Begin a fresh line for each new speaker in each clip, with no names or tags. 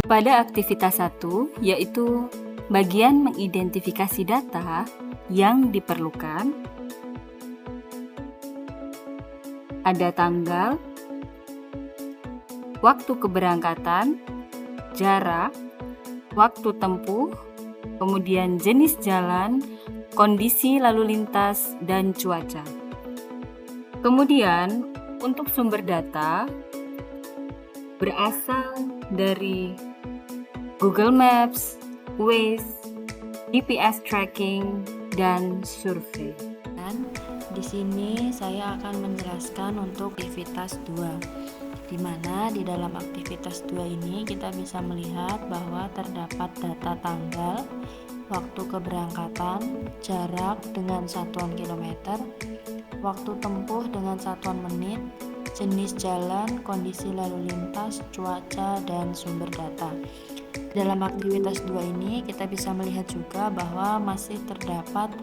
Pada aktivitas 1, yaitu bagian mengidentifikasi data yang diperlukan, ada tanggal, waktu keberangkatan, jarak, waktu tempuh, kemudian jenis jalan, kondisi lalu lintas, dan cuaca. Kemudian, untuk sumber data berasal dari Google Maps, Waze, GPS tracking, dan survei.
Dan di sini saya akan menjelaskan untuk aktivitas 2, di mana di dalam aktivitas 2 ini kita bisa melihat bahwa terdapat data tanggal, waktu keberangkatan, jarak dengan satuan kilometer, waktu tempuh dengan satuan menit, jenis jalan, kondisi lalu lintas, cuaca, dan sumber data. Dalam aktivitas 2 ini kita bisa melihat juga bahwa masih terdapat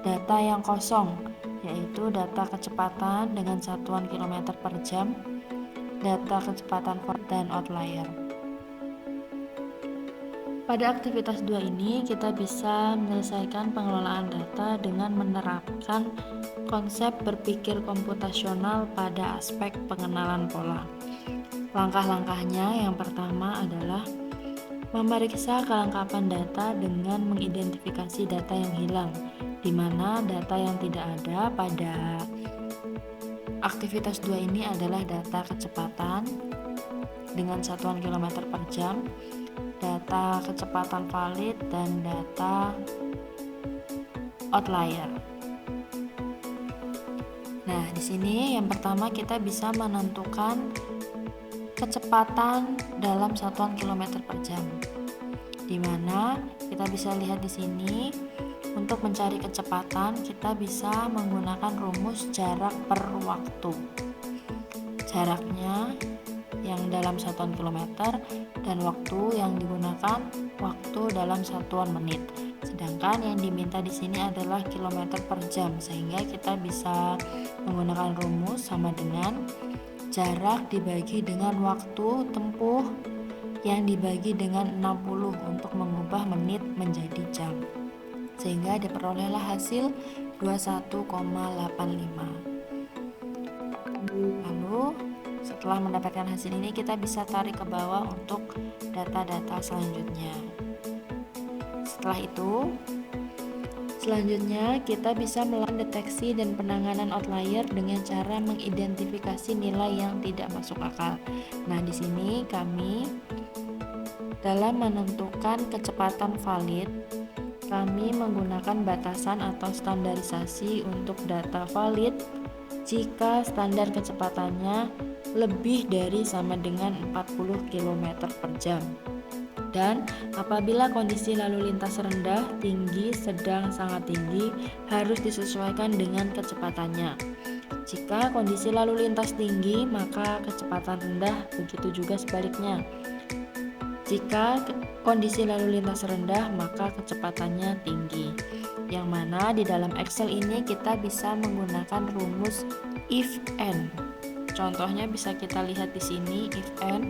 data yang kosong, yaitu data kecepatan dengan satuan kilometer per jam, data kecepatan dan outlier. Pada aktivitas 2 ini kita bisa menyelesaikan pengelolaan data dengan menerapkan konsep berpikir komputasional pada aspek pengenalan pola. Langkah-langkahnya yang pertama adalah memeriksa kelengkapan data dengan mengidentifikasi data yang hilang, di mana data yang tidak ada pada aktivitas 2 ini adalah data kecepatan dengan satuan kilometer per jam, data kecepatan valid, dan data outlier. Nah, di sini yang pertama kita bisa menentukan kecepatan dalam satuan kilometer per jam, di mana kita bisa lihat di sini untuk mencari kecepatan kita bisa menggunakan rumus jarak per waktu. Jaraknya yang dalam satuan kilometer dan waktu yang digunakan waktu dalam satuan menit. Sedangkan yang diminta di sini adalah kilometer per jam, sehingga kita bisa menggunakan rumus sama dengan jarak dibagi dengan waktu tempuh yang dibagi dengan 60 untuk mengubah menit menjadi jam, sehingga diperolehlah hasil 21,85. Lalu setelah mendapatkan hasil ini kita bisa tarik ke bawah untuk data-data selanjutnya. Setelah itu selanjutnya kita bisa melakukan deteksi dan penanganan outlier dengan cara mengidentifikasi nilai yang tidak masuk akal. Nah, di sini kami dalam menentukan kecepatan valid, kami menggunakan batasan atau standarisasi untuk data valid jika standar kecepatannya lebih dari sama dengan 40 km per jam. Dan apabila kondisi lalu lintas rendah, tinggi, sedang, sangat tinggi harus disesuaikan dengan kecepatannya. Jika kondisi lalu lintas tinggi, maka kecepatan rendah, begitu juga sebaliknya. Jika kondisi lalu lintas rendah, maka kecepatannya tinggi. Yang mana di dalam Excel ini kita bisa menggunakan rumus if and. Contohnya bisa kita lihat di sini if and.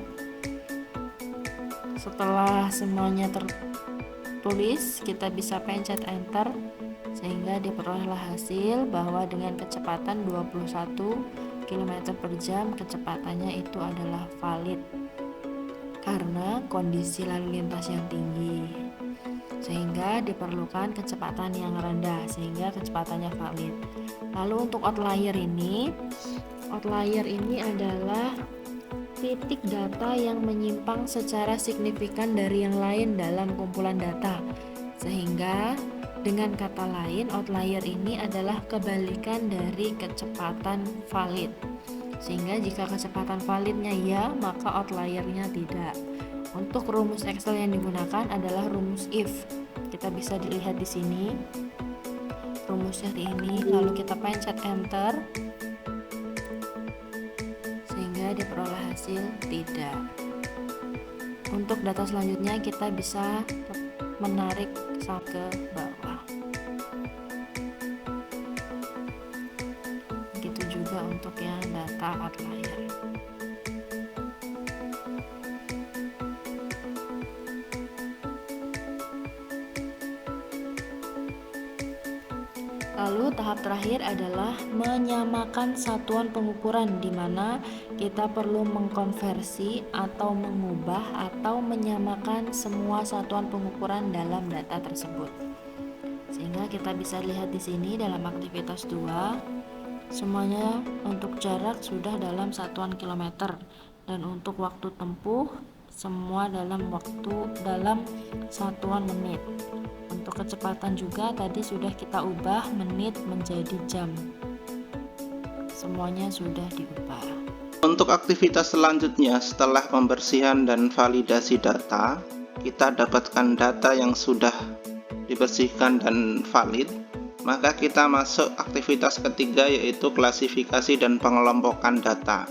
Setelah semuanya tertulis, kita bisa pencet enter sehingga diperolehlah hasil bahwa dengan kecepatan 21 km per jam kecepatannya itu adalah valid karena kondisi lalu lintas yang tinggi, sehingga diperlukan kecepatan yang rendah sehingga kecepatannya valid. Lalu untuk outlier ini adalah titik data yang menyimpang secara signifikan dari yang lain dalam kumpulan data, sehingga dengan kata lain outlier ini adalah kebalikan dari kecepatan valid, sehingga jika kecepatan validnya ya, maka outliernya tidak. Untuk rumus Excel yang digunakan adalah rumus if. Kita bisa dilihat di sini rumusnya ini, lalu kita pencet enter sehingga diperoleh hasil tidak. Untuk data selanjutnya kita bisa menarik ke bawah. Begitu juga untuk yang data outlier. Lalu tahap terakhir adalah menyamakan satuan pengukuran, di mana kita perlu mengkonversi atau mengubah atau menyamakan semua satuan pengukuran dalam data tersebut. Sehingga kita bisa lihat di sini dalam aktivitas 2, semuanya untuk jarak sudah dalam satuan kilometer, dan untuk waktu tempuh semua dalam satuan menit. Untuk kecepatan juga tadi sudah kita ubah menit menjadi jam. Semuanya sudah diubah.
Untuk aktivitas selanjutnya setelah pembersihan dan validasi data, kita dapatkan data yang sudah dibersihkan dan valid, maka kita masuk aktivitas ketiga, yaitu klasifikasi dan pengelompokan data.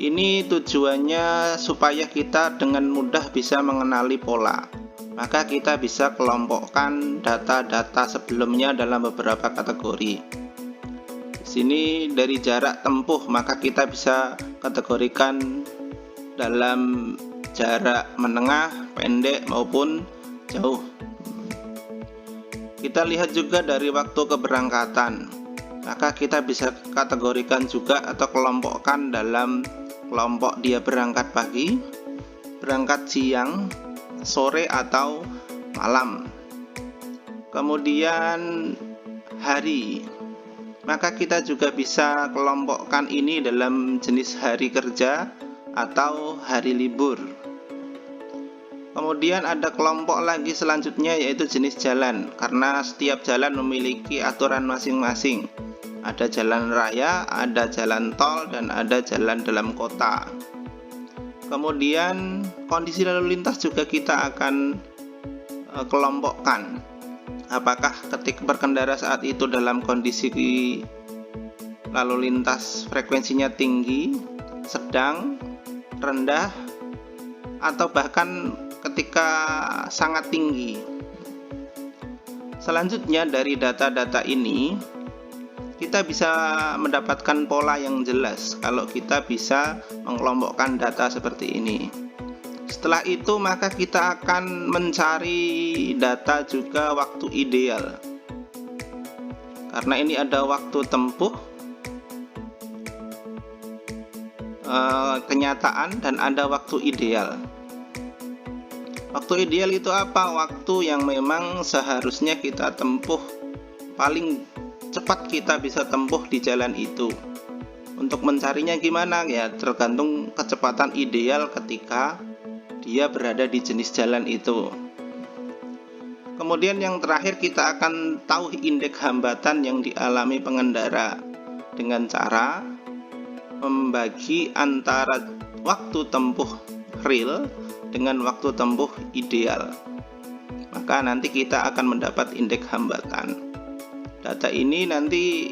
Ini tujuannya supaya kita dengan mudah bisa mengenali pola. Maka kita bisa kelompokkan data-data sebelumnya dalam beberapa kategori. Di sini dari jarak tempuh, maka kita bisa kategorikan dalam jarak menengah, pendek maupun jauh. Kita lihat juga dari waktu keberangkatan, maka kita bisa kategorikan juga atau kelompokkan dalam kelompok dia berangkat pagi, berangkat siang, sore atau malam. Kemudian hari, maka kita juga bisa kelompokkan ini dalam jenis hari kerja atau hari libur. Kemudian ada kelompok lagi selanjutnya, yaitu jenis jalan, karena setiap jalan memiliki aturan masing-masing. Ada jalan raya, ada jalan tol, dan ada jalan dalam kota. Kemudian kondisi lalu lintas juga kita akan kelompokkan. Apakah ketika berkendara saat itu dalam kondisi lalu lintas frekuensinya tinggi, sedang, rendah, atau bahkan ketika sangat tinggi. Selanjutnya dari data-data ini kita bisa mendapatkan pola yang jelas kalau kita bisa mengelompokkan data seperti ini. Setelah itu maka kita akan mencari data juga waktu ideal. Karena ini ada waktu tempuh, kenyataan, dan ada waktu ideal. Waktu ideal itu apa? Waktu yang memang seharusnya kita tempuh, paling cepat kita bisa tempuh di jalan itu. Untuk mencarinya gimana? Ya tergantung kecepatan ideal ketika dia berada di jenis jalan itu. Kemudian yang terakhir kita akan tahu indeks hambatan yang dialami pengendara dengan cara membagi antara waktu tempuh real dengan waktu tempuh ideal. Maka nanti kita akan mendapat indeks hambatan. Data ini nanti,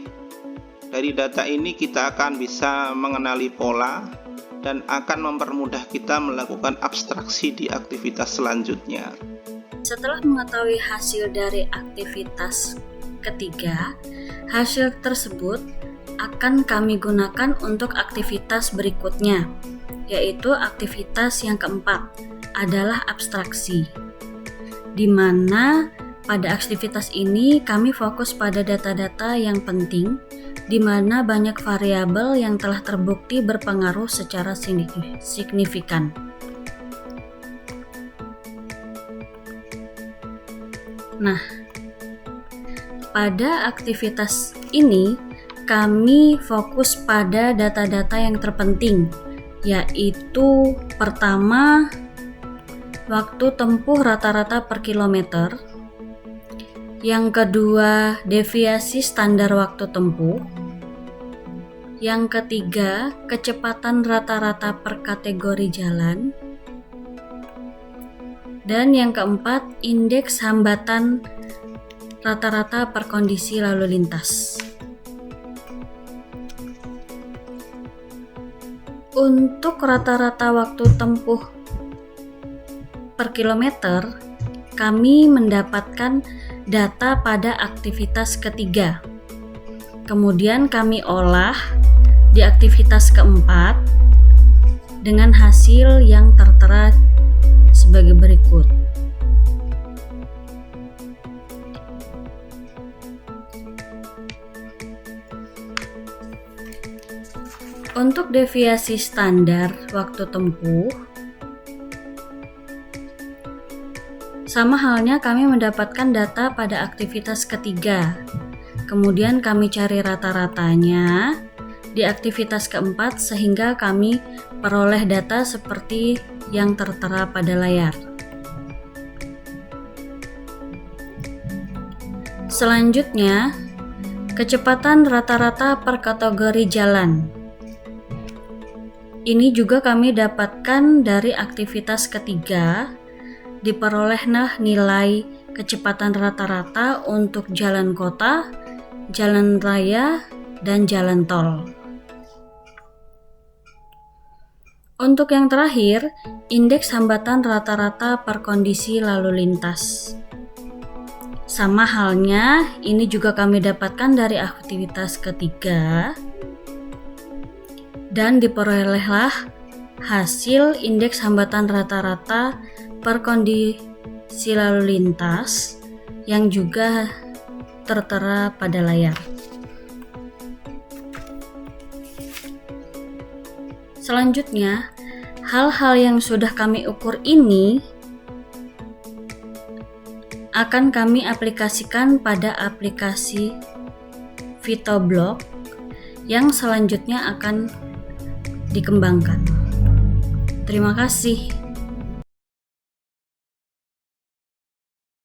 dari data ini kita akan bisa mengenali pola dan akan mempermudah kita melakukan abstraksi di aktivitas selanjutnya.
Setelah mengetahui hasil dari aktivitas ketiga, hasil tersebut akan kami gunakan untuk aktivitas berikutnya, yaitu aktivitas yang keempat adalah abstraksi, di mana pada aktivitas ini kami fokus pada data-data yang penting, di mana banyak variabel yang telah terbukti berpengaruh secara signifikan. Nah, pada aktivitas ini kami fokus pada data-data yang terpenting, yaitu pertama, waktu tempuh rata-rata per kilometer. Yang kedua, deviasi standar waktu tempuh. Yang ketiga, kecepatan rata-rata per kategori jalan. Dan yang keempat, indeks hambatan rata-rata per kondisi lalu lintas. Untuk rata-rata waktu tempuh per kilometer, kami mendapatkan data pada aktivitas ketiga. Kemudian kami olah di aktivitas keempat dengan hasil yang tertera sebagai berikut. Untuk deviasi standar waktu tempuh, sama halnya kami mendapatkan data pada aktivitas ketiga. Kemudian kami cari rata-ratanya di aktivitas keempat sehingga kami peroleh data seperti yang tertera pada layar. Selanjutnya, kecepatan rata-rata per kategori jalan. Ini juga kami dapatkan dari aktivitas ketiga. Diperolehlah nilai kecepatan rata-rata untuk jalan kota, jalan raya, dan jalan tol. Untuk yang terakhir, indeks hambatan rata-rata per kondisi lalu lintas. Sama halnya, ini juga kami dapatkan dari aktivitas ketiga, dan diperolehlah hasil indeks hambatan rata-rata per kondisi lalu lintas yang juga tertera pada layar. Selanjutnya, hal-hal yang sudah kami ukur ini akan kami aplikasikan pada aplikasi Vitoblock yang selanjutnya akan dikembangkan. Terima kasih.